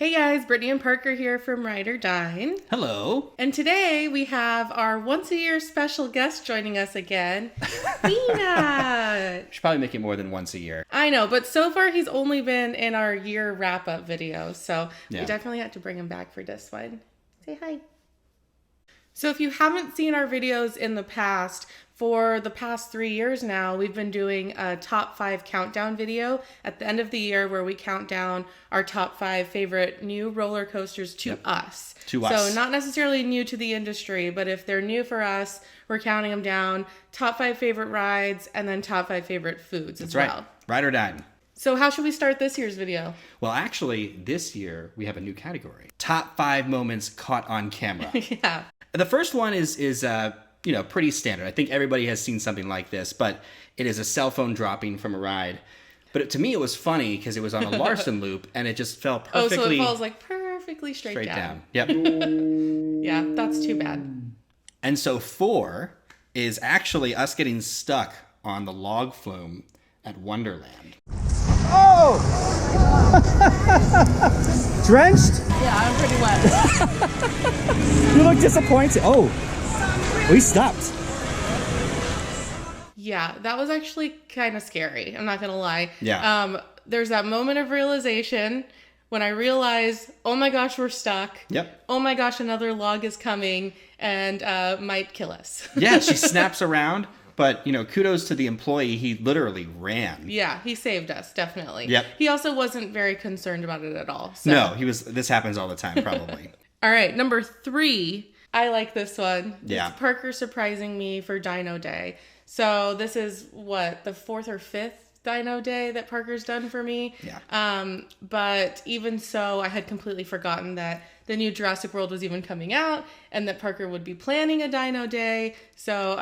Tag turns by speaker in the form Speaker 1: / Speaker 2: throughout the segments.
Speaker 1: Hey guys, Brittany and Parker here from Ride or Dine.
Speaker 2: Hello.
Speaker 1: And today we have our once-a-year special guest joining us again, Dina.
Speaker 2: Should probably make it more than once a year.
Speaker 1: I know, but so far he's only been in our year wrap-up video, so
Speaker 2: Yeah.
Speaker 1: we definitely had to bring him back for this one. Say hi. So if you haven't seen our videos in the past, for the past 3 years now, we've been doing a top 5 countdown video at the end of the year where we count down our top 5 favorite new roller coasters to us.
Speaker 2: To us.
Speaker 1: So not necessarily new to the industry, but if they're new for us, we're counting them down. Top 5 favorite rides and then top 5 favorite foods as
Speaker 2: That's
Speaker 1: well.
Speaker 2: right. Ride or Dine.
Speaker 1: So how should we start this year's video?
Speaker 2: Well, actually, this year we have a new category. Top 5 moments caught on camera.
Speaker 1: Yeah.
Speaker 2: The first one is pretty standard. I think everybody has seen something like this, but it is a cell phone dropping from a ride. But to me, it was funny because it was on a Larson loop, and it just fell perfectly.
Speaker 1: Oh, so it falls like perfectly straight down.
Speaker 2: Yep.
Speaker 1: Yeah, that's too bad.
Speaker 2: And so 4 is actually us getting stuck on the log flume at Wonderland.
Speaker 3: Oh! Drenched?
Speaker 1: Yeah, I'm pretty wet.
Speaker 3: You look disappointed. Oh, we stopped.
Speaker 1: Yeah, that was actually kind of scary. I'm not going to lie.
Speaker 2: Yeah.
Speaker 1: There's that moment of realization when I realized, oh my gosh, we're stuck.
Speaker 2: Yep.
Speaker 1: Oh my gosh, another log is coming and might kill us.
Speaker 2: Yeah, she snaps around, but, kudos to the employee. He literally ran.
Speaker 1: Yeah, he saved us, definitely.
Speaker 2: Yep.
Speaker 1: He also wasn't very concerned about it at all. So.
Speaker 2: No, this happens all the time, probably.
Speaker 1: All right, number 3. I like this one.
Speaker 2: Yeah.
Speaker 1: It's Parker surprising me for Dino Day. So this is what, the 4th or 5th Dino Day that Parker's done for me.
Speaker 2: Yeah.
Speaker 1: But even so, I had completely forgotten that the new Jurassic World was even coming out and that Parker would be planning a Dino Day. So,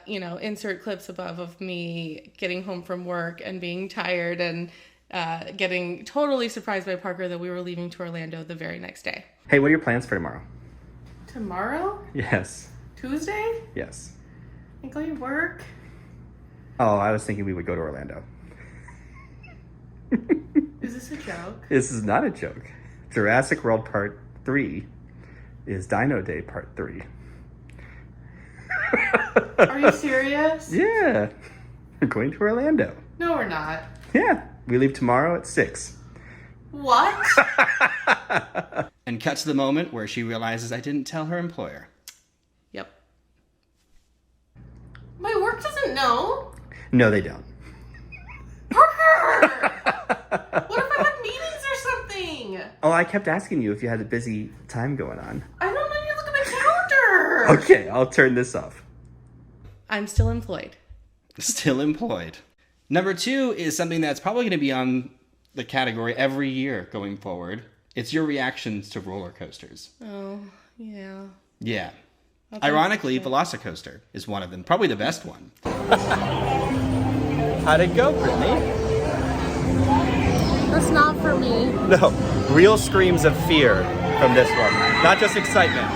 Speaker 1: insert clips above of me getting home from work and being tired and getting totally surprised by Parker that we were leaving to Orlando the very next day.
Speaker 3: Hey, what are your plans for tomorrow?
Speaker 1: Tomorrow?
Speaker 3: Yes.
Speaker 1: Tuesday?
Speaker 3: Yes.
Speaker 1: I go to work.
Speaker 3: Oh, I was thinking we would go to Orlando.
Speaker 1: Is this a joke?
Speaker 3: This is not a joke. Jurassic World Part 3 is Dino Day Part 3.
Speaker 1: Are you serious?
Speaker 3: Yeah. We're going to Orlando.
Speaker 1: No, we're not.
Speaker 3: Yeah. We leave tomorrow at 6.
Speaker 1: What?
Speaker 2: And cut to the moment where she realizes I didn't tell her employer.
Speaker 1: Yep. My work doesn't know.
Speaker 3: No, they don't.
Speaker 1: Parker! What if I had meetings or something?
Speaker 3: Oh, I kept asking you if you had a busy time going on.
Speaker 1: I don't know. You look at my calendar.
Speaker 3: Okay, I'll turn this off.
Speaker 1: I'm still employed.
Speaker 2: Still employed. Number 2 is something that's probably going to be on the category every year going forward. It's your reactions to roller coasters.
Speaker 1: Oh, yeah.
Speaker 2: Yeah. Ironically, Velocicoaster is one of them. Probably the best one.
Speaker 3: How'd it go, Brittany?
Speaker 1: That's not for me.
Speaker 3: No, real screams of fear from this one. Not just excitement.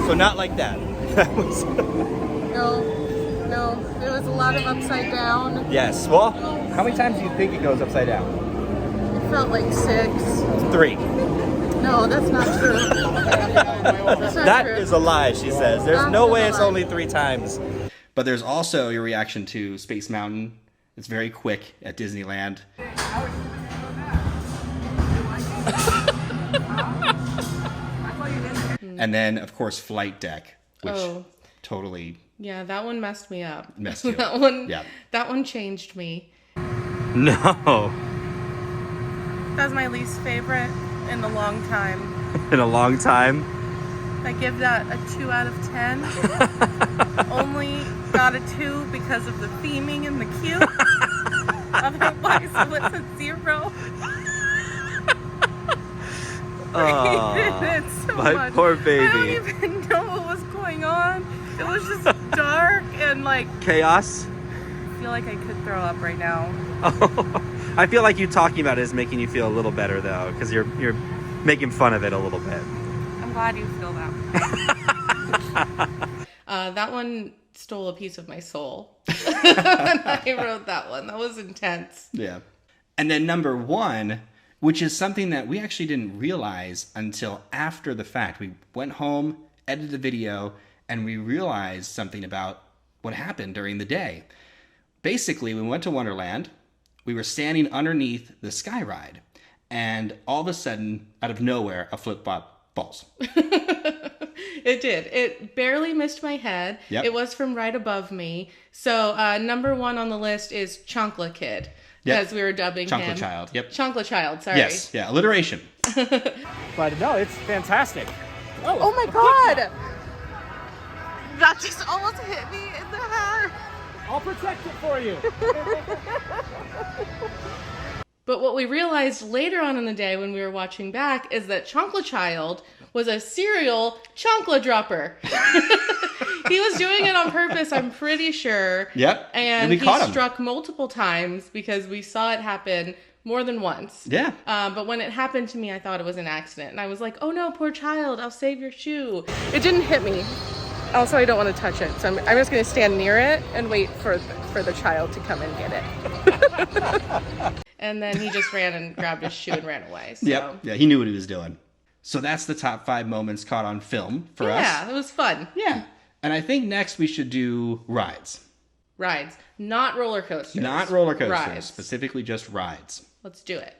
Speaker 3: So not like that. That was...
Speaker 1: No. It was a lot of upside down.
Speaker 3: Yes, well, how many times do you think it goes upside down?
Speaker 1: It felt like 6.
Speaker 3: 3.
Speaker 1: No, that's not true. That's not
Speaker 3: That
Speaker 1: true.
Speaker 3: is a lie, she says. There's
Speaker 1: That
Speaker 3: no
Speaker 1: is
Speaker 3: way
Speaker 1: a
Speaker 3: it's
Speaker 1: lie.
Speaker 3: only 3 times.
Speaker 2: But there's also your reaction to Space Mountain. It's very quick at Disneyland. And then, of course, Flight Deck, which totally
Speaker 1: Yeah, that one messed me up.
Speaker 2: messed you
Speaker 1: that
Speaker 2: up.
Speaker 1: one,
Speaker 2: Yeah.
Speaker 1: That one changed me.
Speaker 3: No.
Speaker 1: That was my least favorite in a long time.
Speaker 3: In a long time.
Speaker 1: I give that a 2 out of 10. Only got a 2 because of the theming and the cue. Otherwise, it was a 0. I hated it so
Speaker 3: my
Speaker 1: much.
Speaker 3: poor
Speaker 1: I
Speaker 3: baby.
Speaker 1: don't even know what was going on. It was just dark and like...
Speaker 3: Chaos?
Speaker 1: I feel like I could throw up right now.
Speaker 3: I feel like you talking about it is making you feel a little better, though, because you're making fun of it a little bit.
Speaker 1: I'm glad you feel that. That one stole a piece of my soul. I wrote that one. That was intense.
Speaker 2: Yeah. And then number 1, which is something that we actually didn't realize until after the fact. We went home, edited the video, and we realized something about what happened during the day. Basically, we went to Wonderland. We were standing underneath the sky ride, and all of a sudden, out of nowhere, a flip-flop falls.
Speaker 1: It did. It barely missed my head.
Speaker 2: Yep.
Speaker 1: It was from right above me. So number 1 on the list is Chonkla Kid,
Speaker 2: Yep.
Speaker 1: as we were dubbing him.
Speaker 2: Chonkla Child. Yep.
Speaker 1: Chonkla Child, sorry.
Speaker 2: Yes. Yeah. Alliteration.
Speaker 3: But no, it's fantastic.
Speaker 1: Oh my god! That just almost hit me in the head.
Speaker 3: I'll protect it for you.
Speaker 1: But what we realized later on in the day when we were watching back is that Chonkla Child was a serial chonkla dropper. He was doing it on purpose, I'm pretty sure.
Speaker 2: Yep.
Speaker 1: And
Speaker 2: we
Speaker 1: he
Speaker 2: caught him.
Speaker 1: struck multiple times because we saw it happen more than once.
Speaker 2: Yeah.
Speaker 1: But when it happened to me, I thought it was an accident. And I was like, oh no, poor child, I'll save your shoe. It didn't hit me. Also, I don't want to touch it. So I'm just going to stand near it and wait for the child to come and get it. And then he just ran and grabbed his shoe and ran away. So.
Speaker 2: Yep. Yeah, he knew what he was doing. So that's the top 5 moments caught on film for us.
Speaker 1: Yeah, it was fun.
Speaker 2: Yeah. And I think next we should do rides.
Speaker 1: Rides, not roller coasters.
Speaker 2: Not roller coasters,
Speaker 1: Rides.
Speaker 2: specifically just rides.
Speaker 1: Let's do it.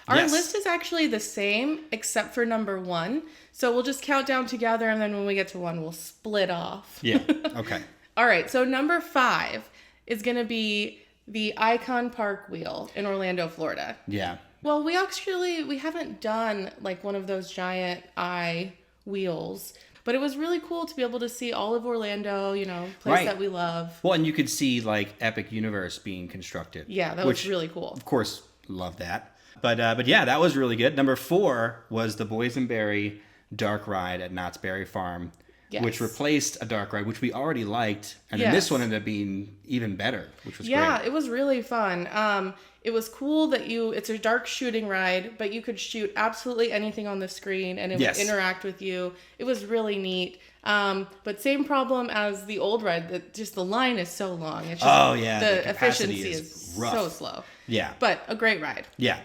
Speaker 1: Our
Speaker 2: Yes.
Speaker 1: list is actually the same except for number 1. So we'll just count down together, and then when we get to 1, we'll split off.
Speaker 2: Yeah. Okay.
Speaker 1: All right, so number 5 is going to be the Icon Park wheel in Orlando, Florida.
Speaker 2: Yeah.
Speaker 1: Well, we haven't done like one of those giant eye wheels, but it was really cool to be able to see all of Orlando, place
Speaker 2: Right.
Speaker 1: that we love.
Speaker 2: Well, and you could see like Epic Universe being constructed.
Speaker 1: Yeah, that
Speaker 2: which,
Speaker 1: was really cool.
Speaker 2: Of course, love that. But yeah, that was really good. Number 4 was the Boysenberry Dark Ride at Knott's Berry Farm,
Speaker 1: Yes.
Speaker 2: which replaced a dark ride, which we already liked. And then
Speaker 1: Yes.
Speaker 2: this one ended up being even better, which was
Speaker 1: Yeah,
Speaker 2: great.
Speaker 1: it was really fun. It was cool that it's a dark shooting ride, but you could shoot absolutely anything on the screen and it
Speaker 2: Yes.
Speaker 1: would interact with you. It was really neat. But same problem as the old ride, that just the line is so long. It's just,
Speaker 2: Oh, yeah, the capacity
Speaker 1: efficiency
Speaker 2: is
Speaker 1: is
Speaker 2: rough.
Speaker 1: so slow.
Speaker 2: Yeah.
Speaker 1: But a great ride.
Speaker 2: Yeah.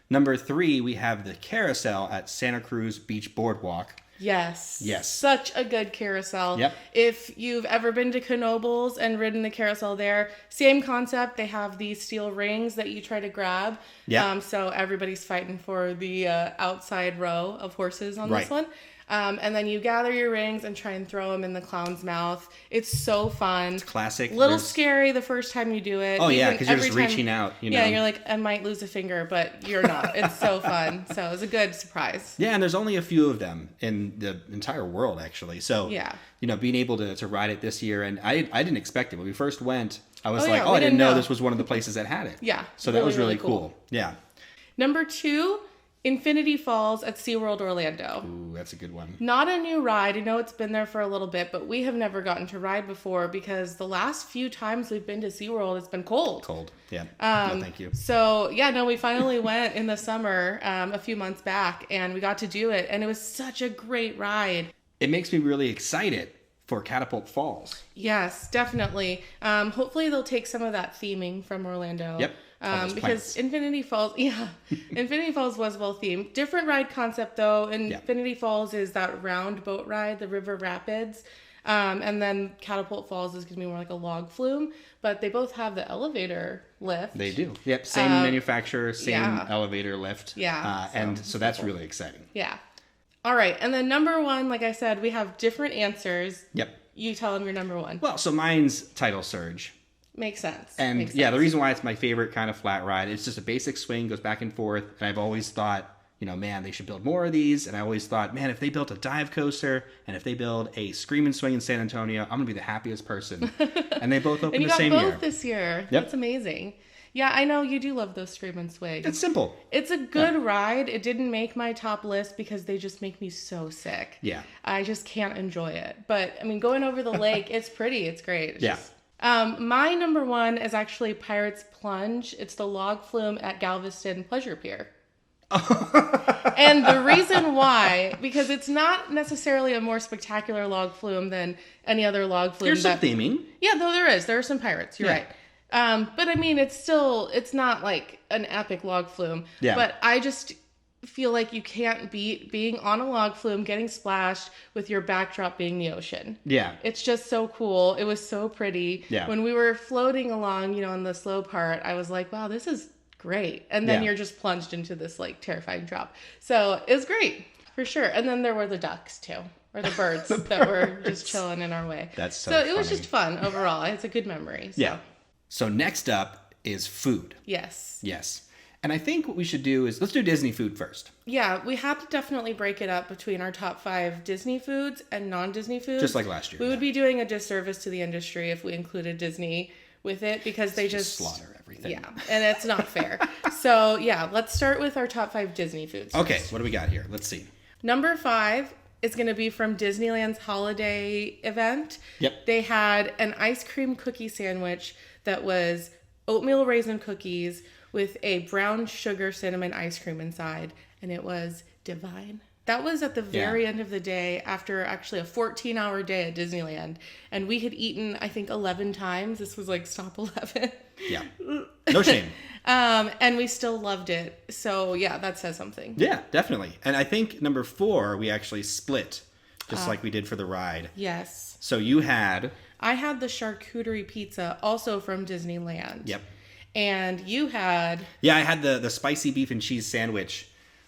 Speaker 2: Number 3, we have the carousel at Santa Cruz Beach Boardwalk.
Speaker 1: Yes.
Speaker 2: Yes.
Speaker 1: Such a good carousel.
Speaker 2: Yep.
Speaker 1: If you've ever been to Knoebels and ridden the carousel there, same concept. They have these steel rings that you try to grab.
Speaker 2: Yep.
Speaker 1: So everybody's fighting for the outside row of horses on
Speaker 2: Right.
Speaker 1: this one. And then you gather your rings and try and throw them in the clown's mouth. It's so fun. It's
Speaker 2: classic.
Speaker 1: Little
Speaker 2: There's-
Speaker 1: scary the first time you do it.
Speaker 2: Oh, yeah,
Speaker 1: Even
Speaker 2: 'cause you're just
Speaker 1: every time-
Speaker 2: reaching out,
Speaker 1: Yeah, you're like, I might lose a finger, but you're not. It's so fun. So it was a good surprise.
Speaker 2: Yeah, and there's only a few of them in the entire world, actually. So,
Speaker 1: Yeah.
Speaker 2: Being able to ride it this year, and I didn't expect it. When we first went, I was
Speaker 1: Oh,
Speaker 2: like,
Speaker 1: yeah,
Speaker 2: I
Speaker 1: we
Speaker 2: didn't
Speaker 1: didn't
Speaker 2: know
Speaker 1: know.
Speaker 2: this was one of the places that had it.
Speaker 1: Yeah,
Speaker 2: So that was
Speaker 1: really,
Speaker 2: really
Speaker 1: really cool.
Speaker 2: cool. Yeah.
Speaker 1: Number 2, Infinity Falls at SeaWorld Orlando.
Speaker 2: Ooh, that's a good one.
Speaker 1: Not a new ride. I know it's been there for a little bit, but we have never gotten to ride before because the last few times we've been to SeaWorld, it's been cold.
Speaker 2: Cold. Yeah. No, thank you.
Speaker 1: So, yeah, no, we finally went in the summer a few months back, and we got to do it, and it was such a great ride.
Speaker 2: It makes me really excited for Catapult Falls.
Speaker 1: Yes, definitely. Hopefully they'll take some of that theming from Orlando.
Speaker 2: Yep. All those
Speaker 1: Because
Speaker 2: plants.
Speaker 1: Infinity Falls, Infinity Falls was well themed. Different ride concept though. Infinity Falls is that round boat ride, the river rapids. And then Catapult Falls is going to be more like a log flume, but they both have the elevator lift.
Speaker 2: They do. Yep. Same manufacturer, same
Speaker 1: yeah.
Speaker 2: elevator lift.
Speaker 1: Yeah,
Speaker 2: And so that's really exciting.
Speaker 1: Yeah. All right. And then number 1, like I said, we have different answers.
Speaker 2: Yep.
Speaker 1: You tell them your number 1.
Speaker 2: Well, so mine's Tidal Surge.
Speaker 1: Makes sense.
Speaker 2: And
Speaker 1: Makes
Speaker 2: yeah, the
Speaker 1: sense.
Speaker 2: reason why it's my favorite kind of flat ride, it's just a basic swing, goes back and forth. And I've always thought, man, they should build more of these. And I always thought, man, if they built a dive coaster and if they build a scream and swing in San Antonio, I'm going to be the happiest person. And they both opened
Speaker 1: And you
Speaker 2: the
Speaker 1: got
Speaker 2: same
Speaker 1: both
Speaker 2: year.
Speaker 1: this year.
Speaker 2: Yep.
Speaker 1: That's amazing. Yeah, I know you do love those Scream and Swing.
Speaker 2: It's simple.
Speaker 1: It's a good ride. It didn't make my top list because they just make me so sick.
Speaker 2: Yeah.
Speaker 1: I just can't enjoy it. But, I mean, going over the lake, it's pretty. It's great. It's
Speaker 2: Yeah.
Speaker 1: just- my number 1 is actually Pirates Plunge. It's the log flume at Galveston Pleasure Pier. And the reason why, because it's not necessarily a more spectacular log flume than any other log flume.
Speaker 2: There's some theming.
Speaker 1: Yeah, though there is. There are some pirates. You're
Speaker 2: Yeah.
Speaker 1: right. But I mean, it's not like an epic log flume.
Speaker 2: Yeah.
Speaker 1: But feel like you can't beat being on a log flume, getting splashed with your backdrop being the ocean.
Speaker 2: Yeah.
Speaker 1: It's just so cool. It was so pretty.
Speaker 2: Yeah.
Speaker 1: When we were floating along, you know, on the slow part, I was like, wow, this is great. And then
Speaker 2: Yeah.
Speaker 1: you're just plunged into this like terrifying drop. So it was great for sure. And then there were the ducks too, or the birds that were just chilling in our way.
Speaker 2: That's so
Speaker 1: it was
Speaker 2: funny.
Speaker 1: just fun overall. It's a good memory. So.
Speaker 2: Yeah. So next up is food.
Speaker 1: Yes.
Speaker 2: Yes. And I think what we should do is let's do Disney food first.
Speaker 1: Yeah, we had to definitely break it up between our top 5 Disney foods and non-Disney foods.
Speaker 2: Just like last year.
Speaker 1: We would be doing a disservice to the industry if we included Disney with it because they just
Speaker 2: slaughter everything.
Speaker 1: Yeah, and it's not fair. So yeah, let's start with our top 5 Disney foods.
Speaker 2: Okay,
Speaker 1: first.
Speaker 2: what do we got here? Let's see.
Speaker 1: Number 5 is going to be from Disneyland's holiday event.
Speaker 2: Yep.
Speaker 1: They had an ice cream cookie sandwich that was oatmeal raisin cookies with a brown sugar cinnamon ice cream inside, and it was divine. That was at the very end of the day after actually a 14-hour day at Disneyland, and we had eaten, I think, 11 times. This was like stop 11.
Speaker 2: Yeah. No shame.
Speaker 1: And we still loved it. So yeah, that says something.
Speaker 2: Yeah, definitely. And I think number 4, we actually split, just like we did for the ride.
Speaker 1: Yes.
Speaker 2: So you had...
Speaker 1: I had the charcuterie pizza, also from Disneyland.
Speaker 2: Yep.
Speaker 1: And you had...
Speaker 2: Yeah, I had the spicy beef and cheese sandwich,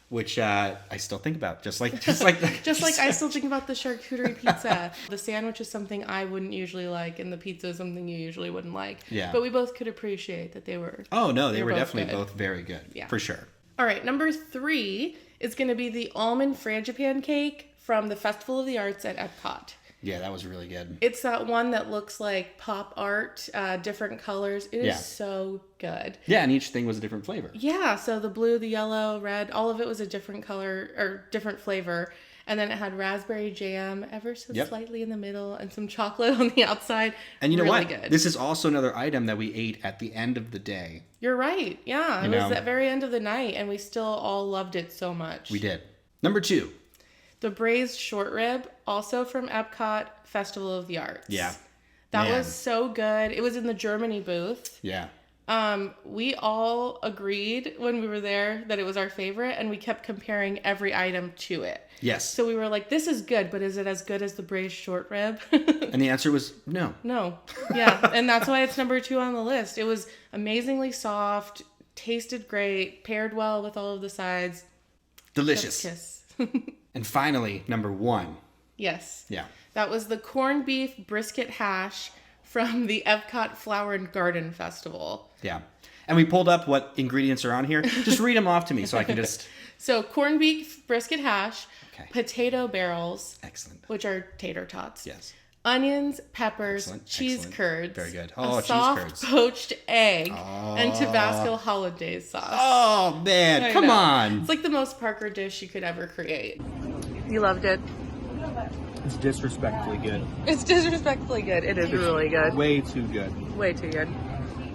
Speaker 2: which I still think about, just like
Speaker 1: Just like I still think about the charcuterie pizza. The sandwich is something I wouldn't usually like, and the pizza is something you usually wouldn't like.
Speaker 2: Yeah.
Speaker 1: But we both could appreciate that they were...
Speaker 2: Oh, no, they were
Speaker 1: both
Speaker 2: definitely
Speaker 1: good.
Speaker 2: both very good.
Speaker 1: Yeah.
Speaker 2: For sure.
Speaker 1: All right, number 3 is going to be the almond frangipane cake from the Festival of the Arts at Epcot.
Speaker 2: Yeah, that was really good.
Speaker 1: It's that one that looks like pop art, different colors. It is so good.
Speaker 2: Yeah, and each thing was a different flavor.
Speaker 1: Yeah, so the blue, the yellow, red, all of it was a different color or different flavor. And then it had raspberry jam ever so slightly in the middle and some chocolate on the outside.
Speaker 2: And you know
Speaker 1: really
Speaker 2: what?
Speaker 1: Good.
Speaker 2: This is also another item that we ate at the end of the day.
Speaker 1: You're right. Yeah, it
Speaker 2: You
Speaker 1: was
Speaker 2: know.
Speaker 1: at very end of the night, and we still all loved it so much.
Speaker 2: We did. Number 2.
Speaker 1: The braised short rib, also from Epcot Festival of the Arts.
Speaker 2: Yeah.
Speaker 1: That
Speaker 2: Man.
Speaker 1: was so good. It was in the Germany booth.
Speaker 2: Yeah.
Speaker 1: We all agreed when we were there that it was our favorite, and we kept comparing every item to it.
Speaker 2: Yes.
Speaker 1: So we were like, this is good, but is it as good as the braised short rib?
Speaker 2: And the answer was no.
Speaker 1: No. Yeah. And that's why it's number 2 on the list. It was amazingly soft, tasted great, paired well with all of the sides.
Speaker 2: Delicious.
Speaker 1: Chef's kiss.
Speaker 2: And finally, number 1.
Speaker 1: Yes.
Speaker 2: Yeah.
Speaker 1: That was the corned beef brisket hash from the Epcot Flower and Garden Festival.
Speaker 2: Yeah. And we pulled up what ingredients are on here. Just read them off to me so I can just...
Speaker 1: So corned beef brisket hash,
Speaker 2: Okay.
Speaker 1: potato barrels,
Speaker 2: Excellent.
Speaker 1: which are tater tots,
Speaker 2: Yes.
Speaker 1: onions, peppers,
Speaker 2: Excellent,
Speaker 1: cheese
Speaker 2: excellent.
Speaker 1: curds,
Speaker 2: Very good.
Speaker 1: a
Speaker 2: Oh, cheese
Speaker 1: soft
Speaker 2: curds.
Speaker 1: poached egg, and Tabasco hollandaise sauce.
Speaker 2: Oh, man.
Speaker 1: I
Speaker 2: Come
Speaker 1: know.
Speaker 2: on.
Speaker 1: It's like the most Parker dish you could ever create. You loved it.
Speaker 3: It's disrespectfully good.
Speaker 1: It's disrespectfully good. It is really good.
Speaker 3: Way too good.
Speaker 1: Way too good.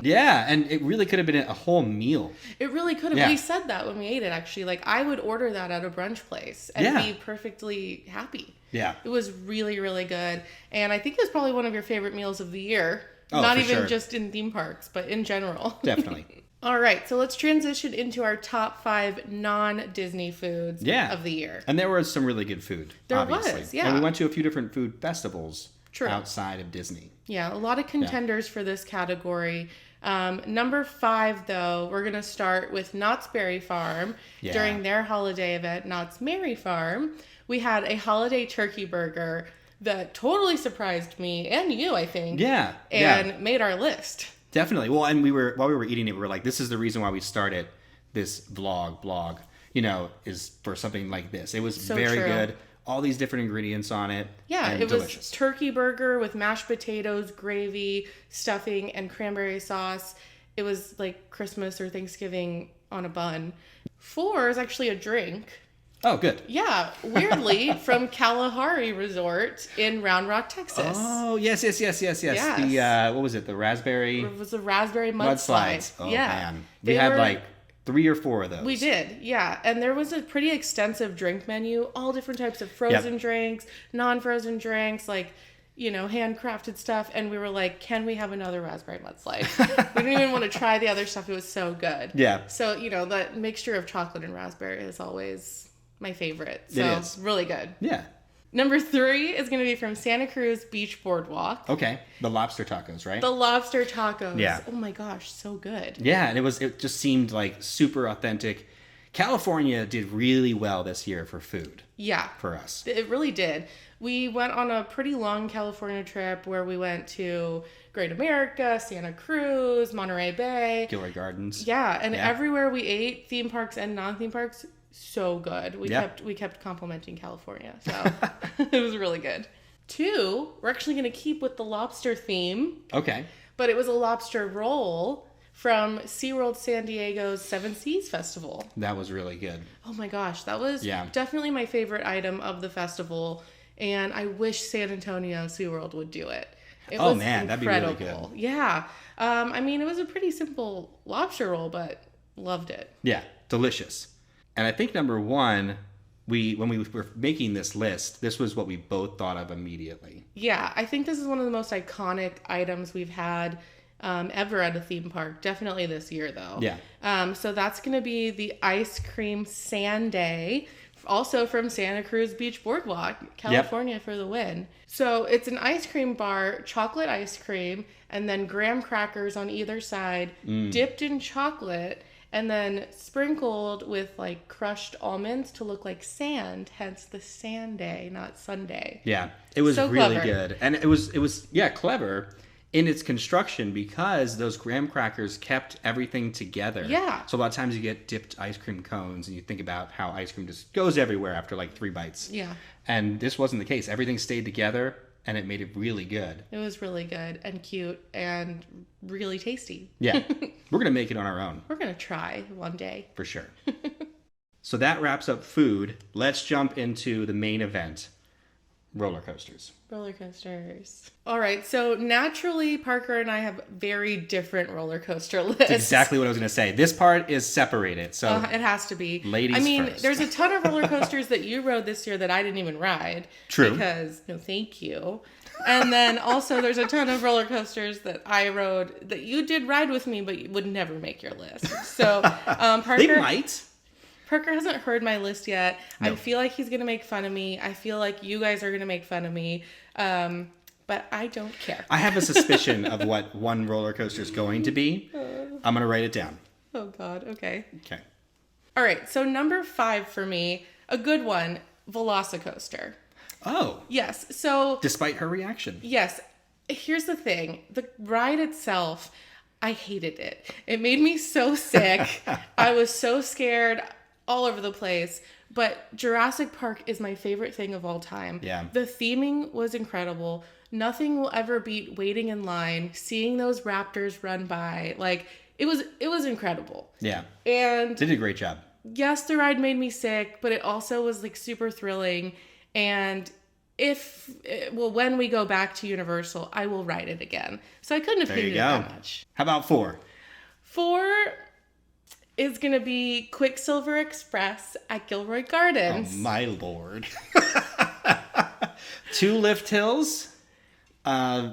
Speaker 2: Yeah, and it really could have been a whole meal.
Speaker 1: It really could have.
Speaker 2: Yeah.
Speaker 1: We said that when we ate it, actually. Like, I would order that at a brunch place and
Speaker 2: Yeah.
Speaker 1: be perfectly happy.
Speaker 2: Yeah.
Speaker 1: It was really, really good. And I think it was probably one of your favorite meals of the year.
Speaker 2: Oh,
Speaker 1: Not
Speaker 2: for
Speaker 1: even
Speaker 2: sure.
Speaker 1: just in theme parks, but in general.
Speaker 2: Definitely.
Speaker 1: All right, so let's transition into our top 5 non-Disney foods of the year.
Speaker 2: And there was some really good food,
Speaker 1: There
Speaker 2: obviously.
Speaker 1: was, yeah.
Speaker 2: And we went to a few different food festivals
Speaker 1: True.
Speaker 2: outside of Disney.
Speaker 1: Yeah, a lot of contenders for this category. Number 5, though, we're going to start with Knott's Berry Farm.
Speaker 2: Yeah.
Speaker 1: During their holiday event, Knott's Merry Farm, we had a holiday turkey burger that totally surprised me and you, I think.
Speaker 2: Yeah.
Speaker 1: And made our list.
Speaker 2: Definitely. Well, and while we were eating it, we were like, this is the reason why we started this blog, is for something like this. It was
Speaker 1: So
Speaker 2: very
Speaker 1: true.
Speaker 2: good. All these different ingredients on it.
Speaker 1: Yeah,
Speaker 2: and
Speaker 1: it
Speaker 2: delicious.
Speaker 1: was turkey burger with mashed potatoes, gravy, stuffing, and cranberry sauce. It was like Christmas or Thanksgiving on a bun. 4 is actually a drink.
Speaker 2: Oh, good.
Speaker 1: Yeah, weirdly, from Kalahari Resort in Round Rock, Texas.
Speaker 2: Oh, yes.
Speaker 1: Yes.
Speaker 2: The, what was it? The raspberry
Speaker 1: It was a raspberry mudslide.
Speaker 2: mudslides. Oh,
Speaker 1: yeah.
Speaker 2: man.
Speaker 1: They
Speaker 2: We had
Speaker 1: were-
Speaker 2: like 3 or 4 of those.
Speaker 1: We did, yeah. And there was a pretty extensive drink menu, all different types of frozen drinks, non-frozen drinks. Like, handcrafted stuff. And we were like, can we have another raspberry mudslide? We didn't even want to try the other stuff. It was so good.
Speaker 2: Yeah.
Speaker 1: So, that mixture of chocolate and raspberry is always my favorite. So
Speaker 2: It is.
Speaker 1: really good.
Speaker 2: Yeah.
Speaker 1: Number 3 is going to be from Santa Cruz Beach Boardwalk.
Speaker 2: Okay. The lobster tacos, right?
Speaker 1: The lobster tacos.
Speaker 2: Yeah.
Speaker 1: Oh my gosh, so good.
Speaker 2: Yeah, and it just seemed like super authentic. California did really well this year for food.
Speaker 1: Yeah.
Speaker 2: For us.
Speaker 1: It really did. We went on a pretty long California trip where we went to Great America, Santa Cruz, Monterey Bay.
Speaker 2: Gilroy Gardens.
Speaker 1: Yeah, and everywhere we ate, theme parks and non-theme parks, so good. We kept complimenting California. So it was really good. 2, we're actually going to keep with the lobster theme.
Speaker 2: Okay.
Speaker 1: But it was a lobster roll from SeaWorld San Diego's Seven Seas Festival.
Speaker 2: That was really good.
Speaker 1: Oh my gosh, that was definitely my favorite item of the festival. And I wish San Antonio SeaWorld would do it. It was incredible.
Speaker 2: That'd be really good.
Speaker 1: Yeah. It was a pretty simple lobster roll, but loved it.
Speaker 2: Yeah, delicious. And I think number 1, when we were making this list, this was what we both thought of immediately.
Speaker 1: Yeah, I think this is one of the most iconic items we've had ever at a theme park. Definitely this year, though.
Speaker 2: Yeah.
Speaker 1: So that's going to be the ice cream sundae, also from Santa Cruz Beach Boardwalk, California, for the win. So it's an ice cream bar, chocolate ice cream, and then graham crackers on either side, dipped in chocolate, and then sprinkled with like crushed almonds to look like sand, hence the sundae, not Sunday.
Speaker 2: Yeah, it was
Speaker 1: So
Speaker 2: really
Speaker 1: clever.
Speaker 2: good. And it was clever in its construction because those graham crackers kept everything together.
Speaker 1: Yeah.
Speaker 2: So a lot of times you get dipped ice cream cones and you think about how ice cream just goes everywhere after like 3 bites.
Speaker 1: Yeah.
Speaker 2: And this wasn't the case. Everything stayed together and it made it really good.
Speaker 1: It was really good and cute and really tasty.
Speaker 2: Yeah. We're going to make it on our own.
Speaker 1: We're going to try one day.
Speaker 2: For sure. So that wraps up food. Let's jump into the main event. Roller coasters.
Speaker 1: Roller coasters. All right. So naturally, Parker and I have very different roller coaster lists.
Speaker 2: That's exactly what I was going to say. This part is separated. So
Speaker 1: it has to be.
Speaker 2: Ladies first.
Speaker 1: There's a ton of roller coasters that you rode this year that I didn't even ride.
Speaker 2: True.
Speaker 1: Because, no, thank you. And then also there's a ton of roller coasters that I rode that you did ride with me, but you would never make your list. So Parker...
Speaker 2: They might.
Speaker 1: Parker hasn't heard my list yet.
Speaker 2: No.
Speaker 1: I feel like he's going to make fun of me. I feel like you guys are going to make fun of me. But I don't care.
Speaker 2: I have a suspicion of what one roller coaster is going to be. I'm going to write it down.
Speaker 1: Oh, God. Okay.
Speaker 2: Okay.
Speaker 1: All right. So number 5 for me, a good one, Velocicoaster.
Speaker 2: Oh.
Speaker 1: Yes. So...
Speaker 2: Despite her reaction.
Speaker 1: Yes. Here's the thing. The ride itself, I hated it. It made me so sick. I was so scared all over the place. But Jurassic Park is my favorite thing of all time.
Speaker 2: Yeah.
Speaker 1: The theming was incredible. Nothing will ever beat waiting in line, seeing those raptors run by. Like, it was incredible.
Speaker 2: Yeah.
Speaker 1: And
Speaker 2: They did a great job.
Speaker 1: yes, the ride made me sick, but it also was like super thrilling. And when we go back to Universal, I will ride it again. So I couldn't have
Speaker 2: There you
Speaker 1: hated it
Speaker 2: go.
Speaker 1: that much.
Speaker 2: How about 4?
Speaker 1: 4 is going to be Quicksilver Express at Gilroy Gardens.
Speaker 2: Oh, my lord. 2 lift hills.
Speaker 1: Yeah,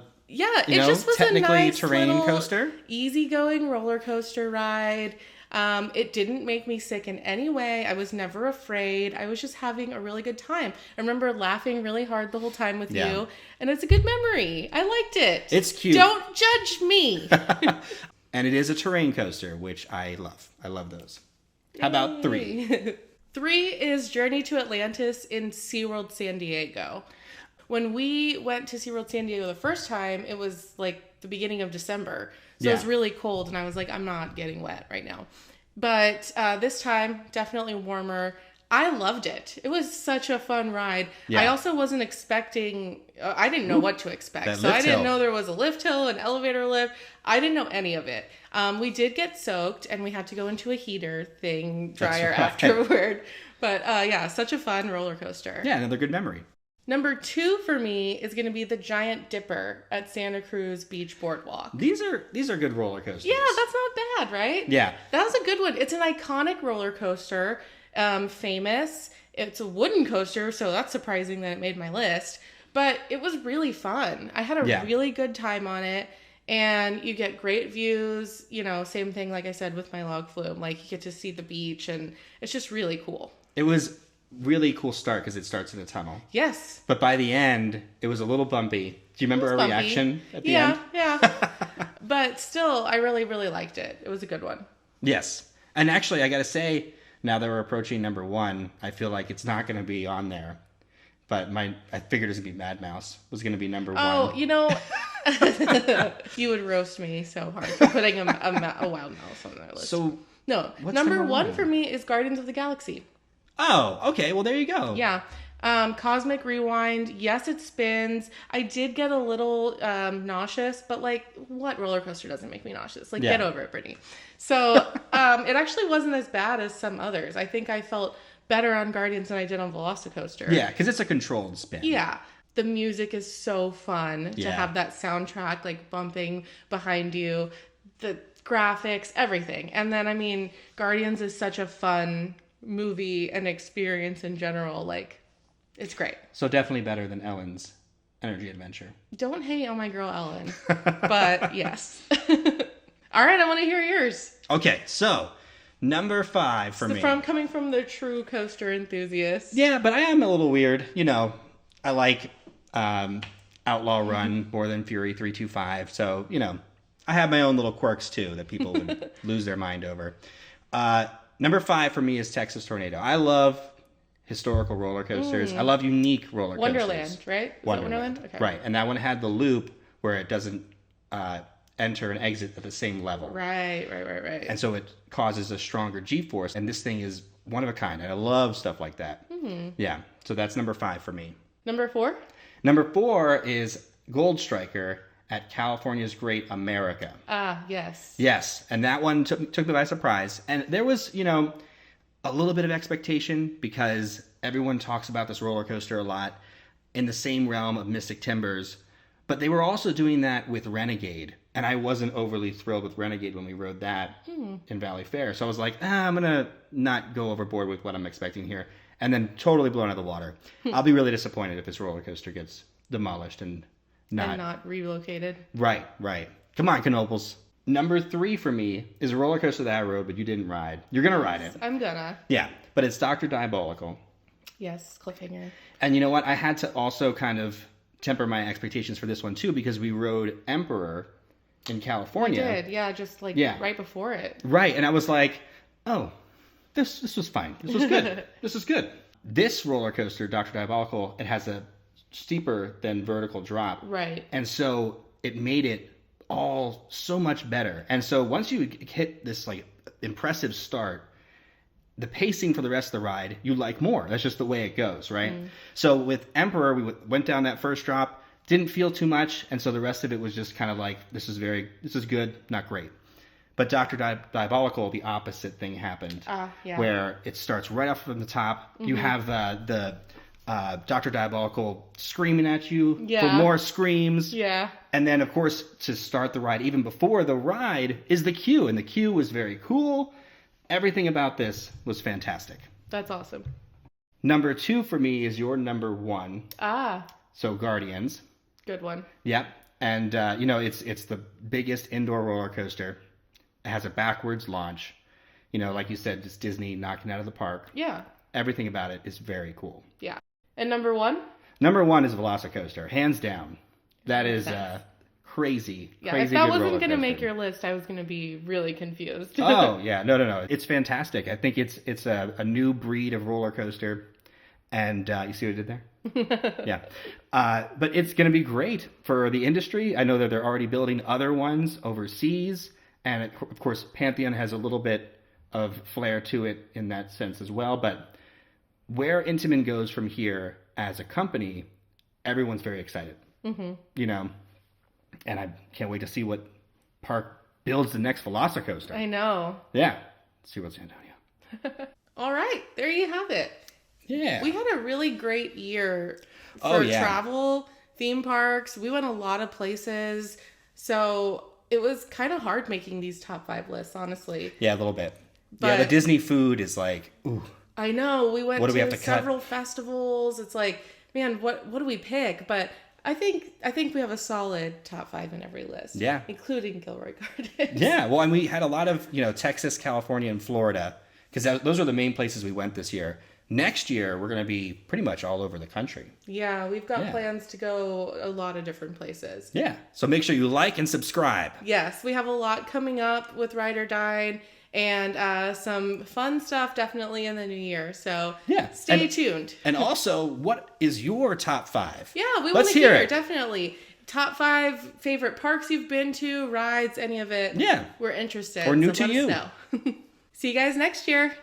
Speaker 1: it just was a
Speaker 2: technically
Speaker 1: nice
Speaker 2: terrain
Speaker 1: little
Speaker 2: coaster.
Speaker 1: easygoing roller coaster ride. It didn't make me sick in any way. I was never afraid. I was just having a really good time. I remember laughing really hard the whole time with you, and it's a good memory. I liked it.
Speaker 2: It's cute.
Speaker 1: Don't judge me.
Speaker 2: And it is a terrain coaster, which I love. I love those. How about 3?
Speaker 1: 3 is Journey to Atlantis in SeaWorld San Diego. When we went to SeaWorld San Diego the first time, it was like the beginning of December. So it was really cold, and I was like, I'm not getting wet right now. But this time, definitely warmer. I loved it. It was such a fun ride.
Speaker 2: Yeah.
Speaker 1: I also wasn't expecting... I didn't know what to expect. So I didn't know there was a lift hill, an elevator lift. I didn't know any of it. We did get soaked, and we had to go into a heater thing, dryer afterward. But yeah, such a fun roller coaster.
Speaker 2: Yeah, another good memory.
Speaker 1: Number 2 for me is going to be the Giant Dipper at Santa Cruz Beach Boardwalk.
Speaker 2: These are good roller coasters.
Speaker 1: Yeah, that's not bad, right?
Speaker 2: Yeah.
Speaker 1: That was a good one. It's an iconic roller coaster, famous. It's a wooden coaster, so that's surprising that it made my list. But it was really fun. I had a really good time on it. And you get great views, you know, same thing, like I said, with my log flume. Like, you get to see the beach, and it's just really cool.
Speaker 2: It was really cool start because it starts in a tunnel.
Speaker 1: Yes.
Speaker 2: But by the end, it was a little bumpy. Do you remember our reaction at the end?
Speaker 1: Yeah. But still, I really, really liked it. It was a good one.
Speaker 2: Yes. And actually, I got to say, now that we're approaching number 1, I feel like it's not going to be on there. But I figured it was going to be Mad Mouse. Was going to be number 1.
Speaker 1: Oh, you know, you would roast me so hard for putting a Wild Mouse on their list.
Speaker 2: So,
Speaker 1: no,
Speaker 2: what's
Speaker 1: number one for me is Guardians of the Galaxy.
Speaker 2: Oh, okay. Well, there you go.
Speaker 1: Yeah. Cosmic Rewind. Yes, it spins. I did get a little nauseous, but like, what roller coaster doesn't make me nauseous? Like, get over it, Brittany. So, it actually wasn't as bad as some others. I think I felt better on Guardians than I did on Velocicoaster.
Speaker 2: Yeah, because it's a controlled spin.
Speaker 1: Yeah. The music is so fun to
Speaker 2: Yeah.
Speaker 1: have that soundtrack like bumping behind you. The graphics, everything. And then, I mean, Guardians is such a fun movie and experience in general. Like, it's great.
Speaker 2: So definitely better than Ellen's Energy Adventure.
Speaker 1: Don't hate on my girl Ellen. But yes. All right, I want to hear yours.
Speaker 2: Okay, so number 5 for me.
Speaker 1: Coming from the true coaster enthusiast.
Speaker 2: Yeah, but I am a little weird. You know, I like Outlaw Run more than Fury 325. So, you know, I have my own little quirks too that people would lose their mind over. Number 5 for me is Texas Tornado. I love historical roller coasters. I love unique roller coasters.
Speaker 1: Wonderland, right? Is that Wonderland? Okay.
Speaker 2: Right, and that one had the loop where it doesn't enter and exit at the same level.
Speaker 1: Right.
Speaker 2: And so it causes a stronger G-force, and this thing is one of a kind, and I love stuff like that. Mm-hmm. Yeah, so that's number 5 for me.
Speaker 1: Number 4?
Speaker 2: Number 4 is Gold Striker at California's Great America.
Speaker 1: Ah, yes.
Speaker 2: Yes, and that one took me by surprise. And there was, you know, a little bit of expectation because everyone talks about this roller coaster a lot in the same realm of Mystic Timbers. But they were also doing that with Renegade. And I wasn't overly thrilled with Renegade when we rode that in Valley Fair. So I was like, I'm going to not go overboard with what I'm expecting here. And then totally blown out of the water. I'll be really disappointed if this roller coaster gets demolished and not
Speaker 1: relocated.
Speaker 2: Right. Come on, Canopals. Number 3 for me is a roller coaster that I rode, but you didn't ride. You're going to ride it.
Speaker 1: I'm gonna.
Speaker 2: Yeah, but it's Dr. Diabolical.
Speaker 1: Yes, cliffhanger.
Speaker 2: And you know what? I had to also kind of temper my expectations for this one, too, because we rode Emperor in California.
Speaker 1: We did, yeah, just like right before it.
Speaker 2: Right, and I was like, oh, this was fine. This was good. This is good. This roller coaster, Dr. Diabolical, it has a steeper than vertical drop.
Speaker 1: Right.
Speaker 2: And so it made it all so much better. And so once you hit this like impressive start, the pacing for the rest of the ride, you like more. That's just the way it goes, right? So with Emperor, we went down that first drop, didn't feel too much, and so the rest of it was just kind of like, this is good, not great. But Dr. Diabolical, the opposite thing happened, where it starts right off from the top. You have the Dr. Diabolical screaming at you for more screams.
Speaker 1: Yeah.
Speaker 2: And then, of course, to start the ride, even before the ride, is the queue. And the queue was very cool. Everything about this was fantastic.
Speaker 1: That's awesome.
Speaker 2: Number 2 for me is your number 1. So Guardians.
Speaker 1: Good one.
Speaker 2: Yep. And, you know, it's the biggest indoor roller coaster. It has a backwards launch. You know, like you said, it's Disney knocking out of the park.
Speaker 1: Yeah.
Speaker 2: Everything about it is very cool.
Speaker 1: Yeah. And number 1?
Speaker 2: Number 1 is Velocicoaster, hands down. That is crazy.
Speaker 1: Yeah,
Speaker 2: crazy
Speaker 1: if that
Speaker 2: good
Speaker 1: wasn't
Speaker 2: roller
Speaker 1: going to
Speaker 2: coaster.
Speaker 1: make your list, I was going to be really confused.
Speaker 2: Oh, yeah. No. It's fantastic. I think it's a new breed of roller coaster. And you see what I did there? Yeah. But it's going to be great for the industry. I know that they're already building other ones overseas. And, of course, Pantheon has a little bit of flair to it in that sense as well. But where Intamin goes from here as a company, everyone's very excited. Mm-hmm. You know, and I can't wait to see what park builds the next Velocicoaster.
Speaker 1: I know.
Speaker 2: Yeah. Let's see what's in Antonio.
Speaker 1: All right. There you have it.
Speaker 2: Yeah.
Speaker 1: We had a really great year for travel, theme parks. We went a lot of places. So it was kind of hard making these top 5 lists, honestly.
Speaker 2: Yeah, a little bit. But the Disney food is like, ooh.
Speaker 1: I know. We went
Speaker 2: to
Speaker 1: several festivals. It's like man, what do we pick? But I think we have a solid top 5 in every list.
Speaker 2: Yeah.
Speaker 1: Including Gilroy Gardens.
Speaker 2: Yeah, well, and we had a lot of, Texas, California, and Florida, because those are the main places we went this year. Next year, we're going to be pretty much all over the country.
Speaker 1: Yeah, we've got plans to go a lot of different places.
Speaker 2: Yeah, so make sure you like and subscribe.
Speaker 1: Yes, we have a lot coming up with Ride or Dine, and some fun stuff definitely in the new year. So stay tuned.
Speaker 2: And also, what is your top 5?
Speaker 1: Yeah, we want
Speaker 2: Let's
Speaker 1: to hear
Speaker 2: it.
Speaker 1: Definitely. Top 5 favorite parks you've been to, rides, any of it.
Speaker 2: Yeah.
Speaker 1: We're interested.
Speaker 2: Or new
Speaker 1: so
Speaker 2: to
Speaker 1: let
Speaker 2: you.
Speaker 1: us know. See you guys next year.